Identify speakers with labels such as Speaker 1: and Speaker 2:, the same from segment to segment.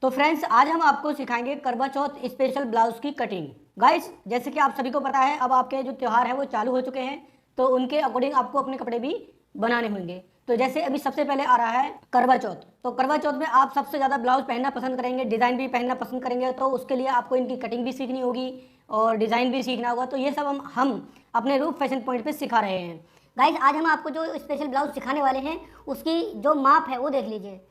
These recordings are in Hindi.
Speaker 1: तो फ्रेंड्स आज हम आपको सिखाएंगे करवा चौथ स्पेशल ब्लाउज की कटिंग। गाइस जैसे कि आप सभी को पता है अब आपके जो त्यौहार है वो चालू हो चुके हैं, तो उनके अकॉर्डिंग आपको अपने कपड़े भी बनाने होंगे। तो जैसे अभी सबसे पहले आ रहा है करवा चौथ, तो करवा चौथ में आप सबसे ज़्यादा ब्लाउज पहनना पसंद करेंगे, डिज़ाइन भी पहनना पसंद करेंगे, तो उसके लिए आपको इनकी कटिंग भी सीखनी होगी और डिज़ाइन भी सीखना होगा। तो ये सब हम अपने रूप फैशन पॉइंट पर सिखा रहे हैं।
Speaker 2: गाइज आज हम आपको जो स्पेशल ब्लाउज सिखाने वाले हैं उसकी जो माप है वो देख लीजिए।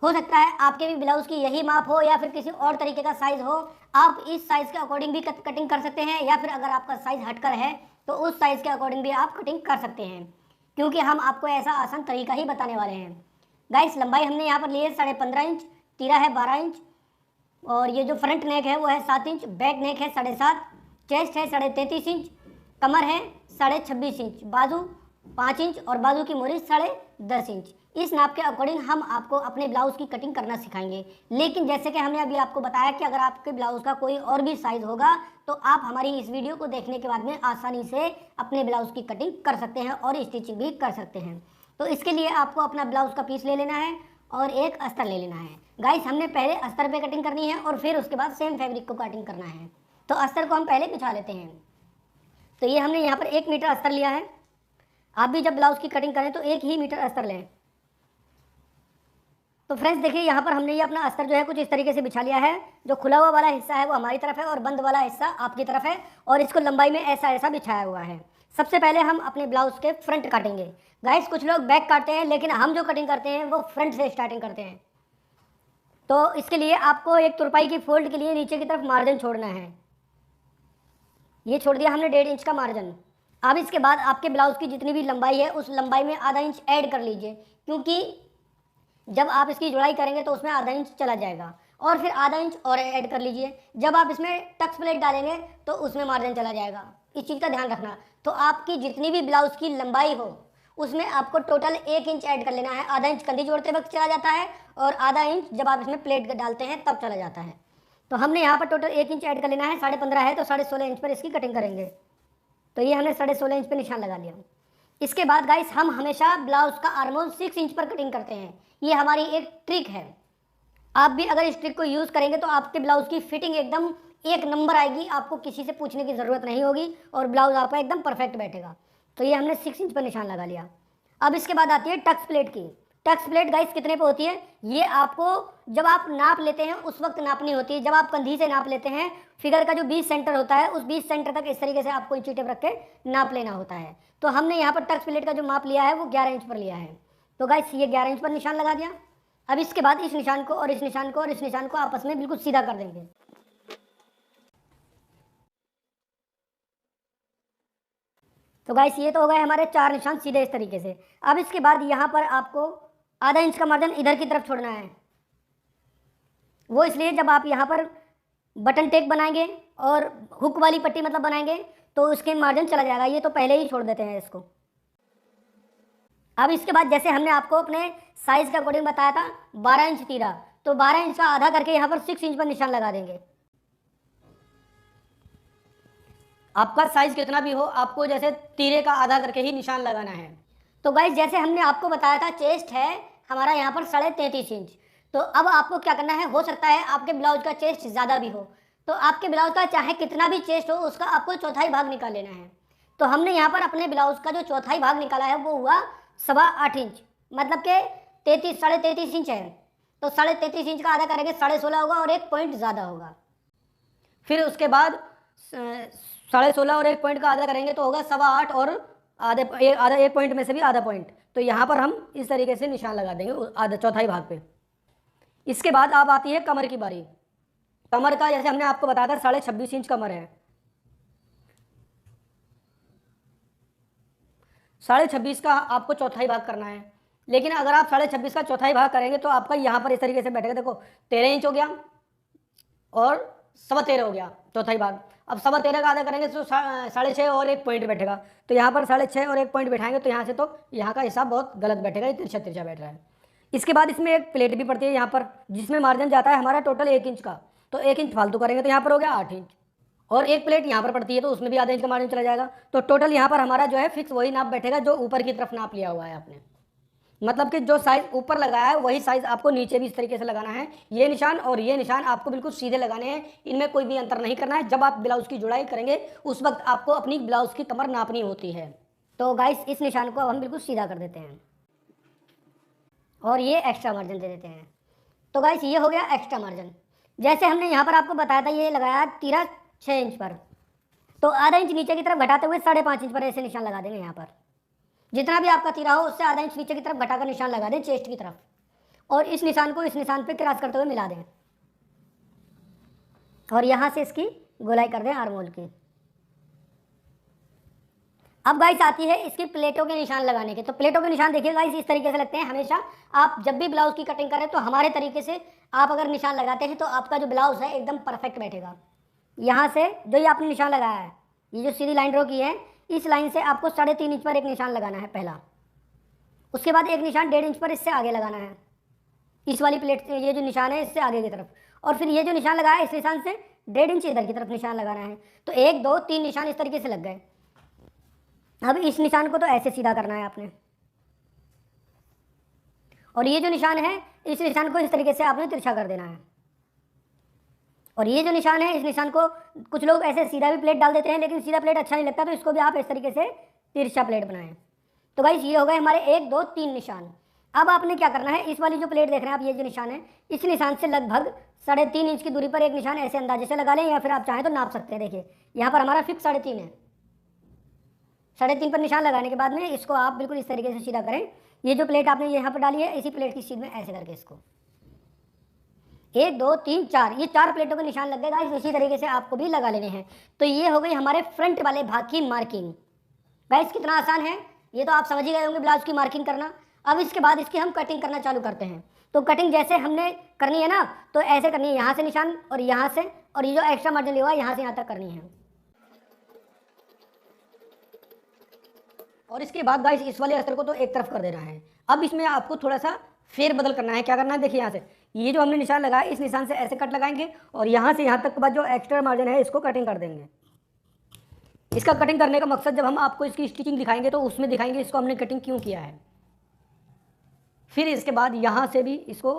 Speaker 2: हो सकता है आपके भी ब्लाउज की यही माप हो या फिर किसी और तरीके का साइज हो। आप इस साइज के अकॉर्डिंग भी कटिंग कर सकते हैं, या फिर अगर आपका साइज हटकर है तो उस साइज के अकॉर्डिंग भी आप कटिंग कर सकते हैं, क्योंकि हम आपको ऐसा आसान तरीका ही बताने वाले हैं। गाइस लंबाई हमने यहाँ पर ली है 15.5 इंच, तीरा है 12 इंच, और ये जो फ्रंट नेक है वो है 7 इंच, बैक नेक है 7.5, चेस्ट है 33.5 इंच, कमर है 26.5 इंच, बाजू 5 इंच और बाजू की मोरी 10.5 इंच। इस नाप के अकॉर्डिंग हम आपको अपने ब्लाउज की कटिंग करना सिखाएंगे। लेकिन जैसे कि हमने अभी आपको बताया कि अगर आपके ब्लाउज का कोई और भी साइज होगा तो आप हमारी इस वीडियो को देखने के बाद में आसानी से अपने ब्लाउज की कटिंग कर सकते हैं और स्टिचिंग भी कर सकते हैं। तो इसके लिए आपको अपना ब्लाउज का पीस ले लेना है और एक अस्तर ले लेना है। गाइस हमने पहले अस्तर पे कटिंग करनी है और फिर उसके बाद सेम फैब्रिक को कटिंग करना है। तो अस्तर को हम पहले बिछा लेते हैं। तो ये हमने यहाँ पर 1 मीटर अस्तर लिया है। आप भी जब ब्लाउज की कटिंग करें तो 1 ही मीटर अस्तर लें। तो फ्रेंड्स देखिए यहाँ पर हमने ये अपना अस्तर जो है कुछ इस तरीके से बिछा लिया है। जो खुला हुआ वाला हिस्सा है वो हमारी तरफ है और बंद वाला हिस्सा आपकी तरफ है, और इसको लंबाई में ऐसा ऐसा बिछाया हुआ है। सबसे पहले हम अपने ब्लाउज के फ्रंट काटेंगे। गाइस कुछ लोग बैक काटते हैं, लेकिन हम जो कटिंग करते हैं वो फ्रंट से स्टार्टिंग करते हैं। तो इसके लिए आपको एक तुरपाई की फोल्ड के लिए नीचे की तरफ मार्जिन छोड़ना है। ये छोड़ दिया हमने 1.5 इंच का मार्जिन। अब इसके बाद आपके ब्लाउज की जितनी भी लंबाई है उस लंबाई में आधा इंच ऐड कर लीजिए, क्योंकि जब आप इसकी जुड़ाई करेंगे तो उसमें आधा इंच चला जाएगा, और फिर आधा इंच और ऐड कर लीजिए। जब आप इसमें टक्स प्लेट डालेंगे तो उसमें मार्जिन चला जाएगा। इस चीज़ का ध्यान रखना। तो आपकी जितनी भी ब्लाउज की लंबाई हो उसमें आपको टोटल 1 इंच ऐड कर लेना है। आधा इंच कंधी जोड़ते वक्त चला जाता है और आधा इंच जब आप इसमें प्लेट डालते हैं तब चला जाता है। तो हमने यहाँ पर टोटल 1 इंच ऐड कर लेना है। 15.5 है तो 16.5 इंच पर इसकी कटिंग करेंगे। तो ये हमने 16.5 इंच पर निशान लगा लिया। इसके बाद गाइस हम हमेशा ब्लाउज का आर्मोल 6 इंच पर कटिंग करते हैं। ये हमारी एक ट्रिक है। आप भी अगर इस ट्रिक को यूज़ करेंगे तो आपके ब्लाउज की फिटिंग एकदम एक नंबर आएगी। आपको किसी से पूछने की ज़रूरत नहीं होगी और ब्लाउज आपका एकदम परफेक्ट बैठेगा। तो ये हमने 6 इंच पर निशान लगा लिया। अब इसके बाद आती है टक्स प्लेट की। टक्स प्लेट गाइस कितने पे होती है, ये आपको जब आप नाप लेते हैं उस वक्त नापनी होती है। जब आप कंधी से नाप लेते हैं, फिगर का जो 20 सेंटर होता है उस 20 सेंटर तक इस तरीके से आपको इंची टेप रख के नाप लेना होता है। तो हमने यहाँ पर टक्स प्लेट का जो माप लिया है वो 11 इंच पर लिया है। तो गाइस ये 11 इंच पर निशान लगा दिया। अब इसके बाद इस निशान को और इस निशान को और इस निशान को आपस में बिल्कुल सीधा कर देंगे। तो गाइस ये तो हो गए हमारे 4 निशान सीधे इस तरीके से। अब इसके बाद यहाँ पर आपको आधा इंच का मार्जिन इधर की तरफ छोड़ना है। वो इसलिए जब आप यहाँ पर बटन टेक बनाएंगे और हुक वाली पट्टी मतलब बनाएंगे तो उसके मार्जिन चला जाएगा। ये तो पहले ही छोड़ देते हैं इसको। अब इसके बाद जैसे हमने आपको अपने साइज के अकॉर्डिंग बताया था 12 इंच तीरा, तो 12 इंच का आधा करके यहाँ पर 6 इंच पर निशान लगा देंगे।
Speaker 1: आपका साइज कितना भी हो आपको जैसे तीरे का आधा करके ही निशान लगाना है।
Speaker 2: तो गाइस जैसे हमने आपको बताया था चेस्ट है हमारा यहाँ पर 33.5 इंच। तो अब आपको क्या करना है, हो सकता है आपके ब्लाउज का चेस्ट ज़्यादा भी हो, तो आपके ब्लाउज का चाहे कितना भी चेस्ट हो उसका आपको चौथाई भाग निकाल लेना है। तो हमने यहाँ पर अपने ब्लाउज का जो चौथाई भाग निकाला है वो हुआ 8.25 इंच, मतलब कि 33.5 इंच है। तो 33.5 इंच का आधा करेंगे 16.5 होगा और 1 पॉइंट ज़्यादा होगा।
Speaker 1: फिर उसके बाद 16.5 और 1 पॉइंट का आधा करेंगे तो होगा 8.25 और आधा 1 पॉइंट में से भी आधा पॉइंट। तो यहाँ पर हम इस तरीके से निशान लगा देंगे आधा चौथाई भाग पे। इसके बाद अब आती है कमर की बारी। कमर का जैसे हमने आपको बताया था 26.5 इंच कमर है। 26.5 का आपको चौथाई भाग करना है, लेकिन अगर आप 26.5 का चौथाई भाग करेंगे तो आपका यहाँ पर इस तरीके से बैठेगा। देखो 13 इंच हो गया और 13.25 हो गया चौथाई भाग। अब 13.25 का आधा करेंगे तो 6.5 और 1 पॉइंट बैठेगा। तो यहाँ पर 6.5 और 1 पॉइंट बैठाएंगे तो यहाँ से तो यहाँ का हिसाब बहुत गलत बैठेगा, ये तिरछा तिरछा बैठ रहा है। इसके बाद इसमें एक प्लेट भी पड़ती है यहाँ पर, जिसमें मार्जिन जाता है हमारा टोटल 1 इंच का। तो 1 इंच फालतू करेंगे तो यहाँ पर हो गया 8 इंच, और एक प्लेट यहाँ पर पड़ती है तो उसमें भी आधा इंच का मार्जिन चला जाएगा। तो टोटल यहाँ पर हमारा जो है फिक्स वही नाप बैठेगा जो ऊपर की तरफ नाप लिया हुआ है आपने। मतलब कि जो साइज़ ऊपर लगाया है वही साइज़ आपको नीचे भी इस तरीके से लगाना है। ये निशान और ये निशान आपको बिल्कुल सीधे लगाने हैं, इनमें कोई भी अंतर नहीं करना है। जब आप ब्लाउज़ की जुड़ाई करेंगे उस वक्त आपको अपनी ब्लाउज़ की कमर नापनी होती है।
Speaker 2: तो गाइस इस निशान को अब हम बिल्कुल सीधा कर देते हैं और ये एक्स्ट्रा मार्जिन दे देते हैं। तो गाइस ये हो गया एक्स्ट्रा मार्जिन। जैसे हमने यहाँ पर आपको बताया था ये लगाया तीरा 6 इंच पर, तो आधा इंच नीचे की तरफ घटाते हुए 5.5 इंच पर ऐसे निशान लगा देंगे। यहाँ पर जितना भी आपका तीरा हो उससे आधा इंच नीचे की तरफ घटाकर निशान लगा दें चेस्ट की तरफ, और इस निशान को इस निशान पे क्रॉस करते हुए मिला दें और यहाँ से इसकी गोलाई कर दें आर्म होल की। अब गाइस आती है इसकी प्लेटों के निशान लगाने के। तो प्लेटों के निशान देखिए गाइस इस तरीके से लगते हैं हमेशा। आप जब भी ब्लाउज की कटिंग करें तो हमारे तरीके से आप अगर निशान लगाते हैं तो आपका जो ब्लाउज है एकदम परफेक्ट बैठेगा। यहाँ से जो ये आपने निशान लगाया है, ये जो सीधी लाइन ड्रॉ की है, इस लाइन से आपको 3.5 इंच पर एक निशान लगाना है पहला। उसके बाद एक निशान 1.5 इंच पर इससे आगे लगाना है, इस वाली प्लेट ये जो निशान है इससे आगे की तरफ। और फिर ये जो निशान लगाया है इस निशान से 1.5 इंच इधर की तरफ निशान लगाना है। तो 1 2 3 निशान इस तरीके से लग गए। अब इस निशान को तो ऐसे सीधा करना है आपने, और ये जो निशान है इस निशान को इस तरीके से आपने तिरछा कर देना है। और ये जो निशान है इस निशान को कुछ लोग ऐसे सीधा भी प्लेट डाल देते हैं, लेकिन सीधा प्लेट अच्छा नहीं लगता, तो इसको भी आप इस तरीके से तिरछा प्लेट बनाएं। तो गाइस ये हो गए हमारे 1 2 3 निशान। अब आपने क्या करना है, इस वाली जो प्लेट देख रहे हैं आप, ये जो निशान है इस निशान से लगभग 3.5 इंच की दूरी पर एक निशान ऐसे अंदाजे से लगा लें, या फिर आप चाहें तो नाप सकते हैं। देखिए यहाँ पर हमारा फिक्स 3.5 है। 3.5 पर निशान लगाने के बाद में इसको आप बिल्कुल इस तरीके से सीधा करें। ये जो प्लेट आपने यहाँ पर डाली है इसी प्लेट की सीध में ऐसे करके इसको 1 2 3 4 ये 4 प्लेटों के निशान लग गए गाइस। इसी तरीके से आपको भी लगा लेने हैं। तो ये हो गई हमारे फ्रंट वाले भाग की मार्किंग। गाइस कितना आसान है, ये तो आप समझ ही गए होंगे ब्लाउज की मार्किंग करना। अब इसके बाद इसकी हम कटिंग करना चालू करते हैं। तो कटिंग जैसे हमने करनी है ना, तो ऐसे करनी है, यहाँ से निशान और यहाँ से, और ये जो एक्स्ट्रा मार्जिन लिया हुआ है यहाँ से यहाँ तक करनी है।
Speaker 1: और इसके बाद गाइस इस वाले अस्तर को तो एक तरफ कर देना है। अब इसमें आपको थोड़ा सा फेर बदल करना है। क्या करना है, देखिए यहाँ से ये जो हमने निशान लगाया इस निशान से ऐसे कट लगाएंगे, और यहाँ से यहाँ तक के बाद जो एक्स्ट्रा मार्जिन है इसको कटिंग कर देंगे। इसका कटिंग करने का मकसद जब हम आपको इसकी स्टिचिंग दिखाएंगे तो उसमें दिखाएंगे इसको हमने कटिंग क्यों किया है। फिर इसके बाद यहाँ से भी इसको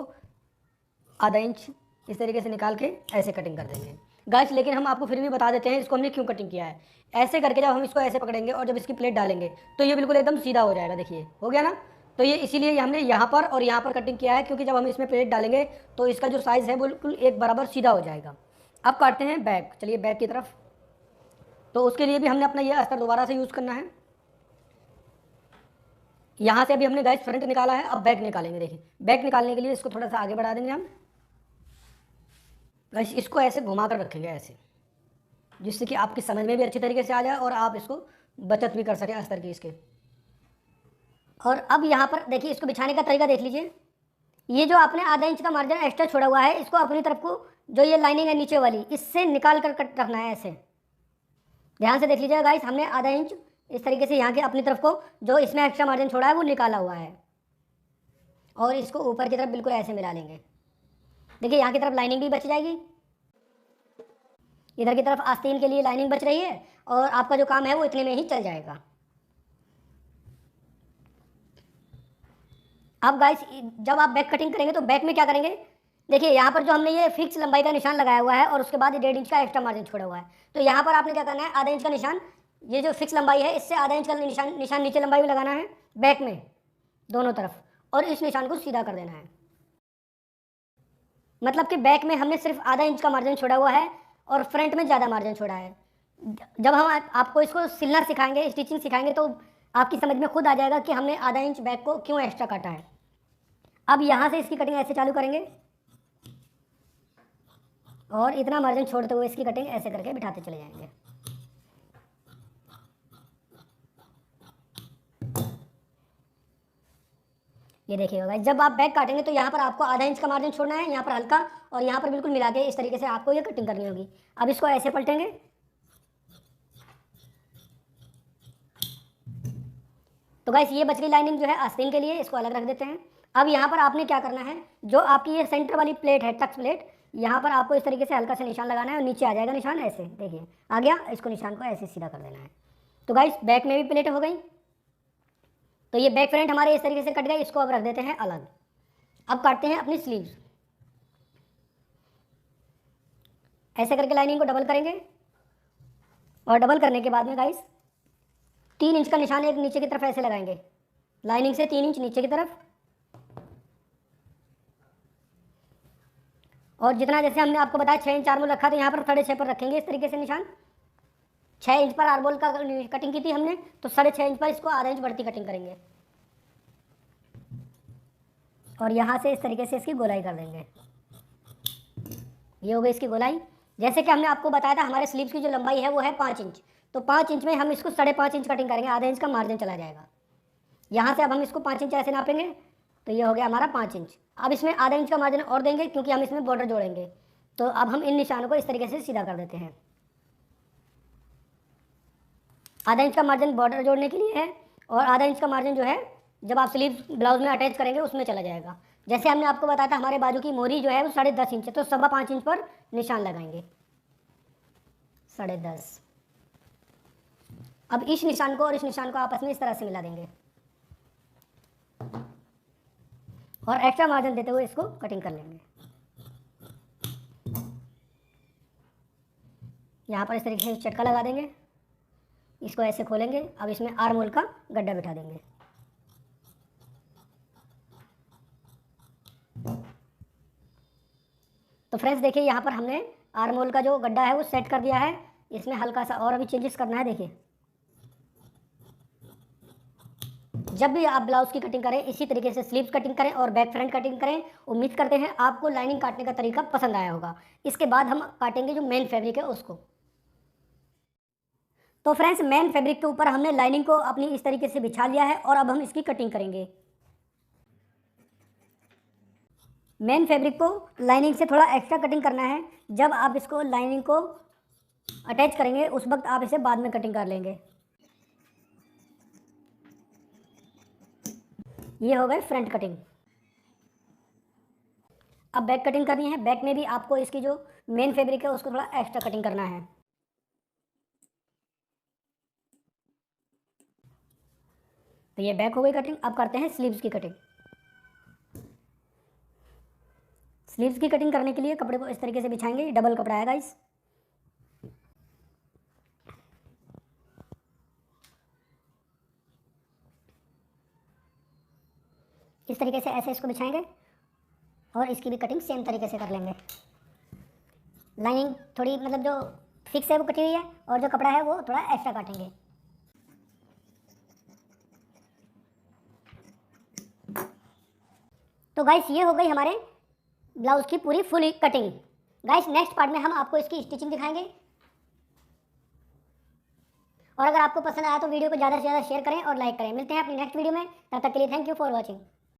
Speaker 1: आधा इंच इस तरीके से निकाल के ऐसे कटिंग कर देंगे गाइस। लेकिन हम आपको फिर भी बता देते हैं इसको हमने क्यों कटिंग किया है। ऐसे करके जब हम इसको ऐसे पकड़ेंगे और जब इसकी प्लेट डालेंगे तो ये बिल्कुल एकदम सीधा हो जाएगा। देखिए हो गया ना। तो ये इसीलिए हमने यहाँ पर और यहाँ पर कटिंग किया है, क्योंकि जब हम इसमें प्लेट डालेंगे तो इसका जो साइज़ है बिल्कुल एक बराबर सीधा हो जाएगा। अब काटते हैं बैक। चलिए बैक की तरफ। तो उसके लिए भी हमने अपना ये अस्तर दोबारा से यूज़ करना है। यहाँ से अभी हमने गाइस फ्रंट निकाला है, अब बैक निकालेंगे। देखिए बैक निकालने के लिए इसको थोड़ा सा आगे बढ़ा देंगे हम गाइस। इसको ऐसे घुमा कर रखेंगे ऐसे, जिससे कि आपकी समझ में भी अच्छी तरीके से आ जाए और आप इसको बचत भी कर सकें अस्तर की इसके।
Speaker 2: और अब यहाँ पर देखिए इसको बिछाने का तरीका देख लीजिए। ये जो आपने आधा इंच का मार्जिन एक्स्ट्रा छोड़ा हुआ है इसको अपनी तरफ को जो ये लाइनिंग है नीचे वाली इससे निकाल कर कट रखना है ऐसे। ध्यान से देख लीजिएगा गाइस, हमने आधा इंच इस तरीके से यहाँ के अपनी तरफ को जो इसमें एक्स्ट्रा मार्जिन छोड़ा है वो निकाला हुआ है, और इसको ऊपर की तरफ बिल्कुल ऐसे मिला लेंगे। देखिए यहाँ की तरफ लाइनिंग भी बच जाएगी, इधर की तरफ आस्तीन के लिए लाइनिंग बच रही है, और आपका जो काम है वो इतने में ही चल जाएगा। अब गाइस जब आप बैक कटिंग करेंगे तो बैक में क्या करेंगे, देखिए यहाँ पर जो हमने ये फिक्स लंबाई का निशान लगाया हुआ है और उसके बाद 1.5 इंच का एक्स्ट्रा मार्जिन छोड़ा हुआ है। तो यहाँ पर आपने क्या करना है, आधा इंच का निशान, ये जो फिक्स लंबाई है इससे आधा इंच का निशान नीचे लंबाई में लगाना है बैक में दोनों तरफ, और इस निशान को सीधा कर देना है। मतलब कि बैक में हमने सिर्फ आधा इंच का मार्जिन छोड़ा हुआ है और फ्रंट में ज़्यादा मार्जिन छोड़ा है। जब हम आपको इसको सिलना सिखाएंगे, स्टिचिंग सिखाएंगे, तो आपकी समझ में खुद आ जाएगा कि हमने आधा इंच बैक को क्यों एक्स्ट्रा काटा है। अब यहाँ से इसकी कटिंग ऐसे चालू करेंगे और इतना मार्जिन छोड़ते हुए इसकी कटिंग ऐसे करके बिठाते चले जाएंगे। ये देखिए होगा, जब आप बैक काटेंगे तो यहाँ पर आपको आधा इंच का मार्जिन छोड़ना है, यहाँ पर हल्का, और यहाँ पर बिल्कुल मिला के इस तरीके से आपको ये कटिंग करनी होगी। अब इसको ऐसे पलटेंगे, तो गाइस ये बच गई लाइनिंग जो है आस्तीन के लिए, इसको अलग रख देते हैं। अब यहाँ पर आपने क्या करना है, जो आपकी ये सेंटर वाली प्लेट है टक्स प्लेट, यहाँ पर आपको इस तरीके से हल्का से निशान लगाना है और नीचे आ जाएगा निशान ऐसे। देखिए आ गया, इसको निशान को ऐसे सीधा कर देना है। तो गाइस बैक में भी प्लेट हो गई। तो ये बैक फ्रंट हमारे इस तरीके से कट गए, इसको अब रख देते हैं अलग। अब काटते हैं अपनी स्लीव्स। ऐसे करके लाइनिंग को डबल करेंगे और डबल करने के बाद में गाइस 3 इंच का निशान एक नीचे की तरफ ऐसे लगाएंगे, लाइनिंग से 3 इंच नीचे की तरफ। और जितना जैसे हमने आपको बताया 6 इंच आर्मोल रखा, तो यहाँ पर 6.5 पर रखेंगे इस तरीके से निशान। 6 इंच पर आर्मोल का कटिंग की थी हमने, तो 6.5 इंच पर इसको आधा इंच बढ़ती कटिंग करेंगे और यहाँ से इस तरीके से इसकी गोलाई कर देंगे। ये हो गई इसकी गोलाई। जैसे कि हमने आपको बताया था हमारे स्लीव्स की जो लंबाई है वो है 5 इंच, तो 5 इंच में हम इसको 5.5 इंच कटिंग करेंगे, आधा इंच का मार्जिन चला जाएगा। यहाँ से अब हम इसको 5 इंच ऐसे नापेंगे, तो ये हो गया हमारा 5 इंच। अब इसमें आधा इंच का मार्जिन और देंगे क्योंकि हम इसमें बॉर्डर जोड़ेंगे। तो अब हम इन निशानों को इस तरीके से सीधा कर देते हैं। आधा इंच का मार्जिन बॉर्डर जोड़ने के लिए है और आधा इंच का मार्जिन जो है जब आप स्लीव ब्लाउज में अटैच करेंगे उसमें चला जाएगा। जैसे हमने आपको बताया था हमारे बाजू की मोरी जो है वो 10.5 इंच है, तो 5.25 इंच पर निशान लगाएंगे, 10.5। अब इस निशान को और इस निशान को आपस में इस तरह से मिला देंगे और एक्स्ट्रा मार्जिन देते हुए इसको कटिंग कर लेंगे। यहाँ पर इस तरीके से चटका लगा देंगे, इसको ऐसे खोलेंगे। अब इसमें आर्म होल का गड्ढा बिठा देंगे। तो फ्रेंड्स देखिए यहाँ पर हमने आर्म होल का जो गड्ढा है वो सेट कर दिया है। इसमें हल्का सा और अभी चेंजेस करना है। देखिए जब भी आप ब्लाउज की कटिंग करें इसी तरीके से स्लीव्स कटिंग करें और बैक फ्रंट कटिंग करें। उम्मीद करते हैं आपको लाइनिंग काटने का तरीका पसंद आया होगा। इसके बाद हम काटेंगे जो मेन फैब्रिक है उसको। तो फ्रेंड्स मेन फैब्रिक के ऊपर हमने लाइनिंग को अपनी इस तरीके से बिछा लिया है और अब हम इसकी कटिंग करेंगे। मेन फैब्रिक को लाइनिंग से थोड़ा एक्स्ट्रा कटिंग करना है। जब आप इसको लाइनिंग को अटैच करेंगे उस वक्त आप इसे बाद में कटिंग कर लेंगे। ये हो गए फ्रंट कटिंग। अब बैक कटिंग करनी है। बैक में भी आपको इसकी जो मेन फैब्रिक है उसको थोड़ा एक्स्ट्रा कटिंग करना है। तो ये बैक हो गई कटिंग। अब करते हैं स्लीव्स की कटिंग। स्लीव्स की कटिंग करने के लिए कपड़े को इस तरीके से बिछाएंगे। डबल कपड़ा है गाइस। इस तरीके से ऐसे इसको बिछाएंगे और इसकी भी कटिंग सेम तरीके से कर लेंगे। लाइनिंग थोड़ी मतलब जो फिक्स है वो कटी हुई है और जो कपड़ा है वो थोड़ा एक्स्ट्रा काटेंगे। तो गाइस ये हो गई हमारे ब्लाउज की पूरी full cutting. Guys next part में हम आपको इसकी स्टिचिंग दिखाएंगे। और अगर आपको पसंद आया तो वीडियो को ज़्यादा से ज़्यादा शेयर करें और लाइक करें। मिलते हैं अपनी नेक्स्ट वीडियो में, तब तक के लिए थैंक यू फॉर वॉचिंग।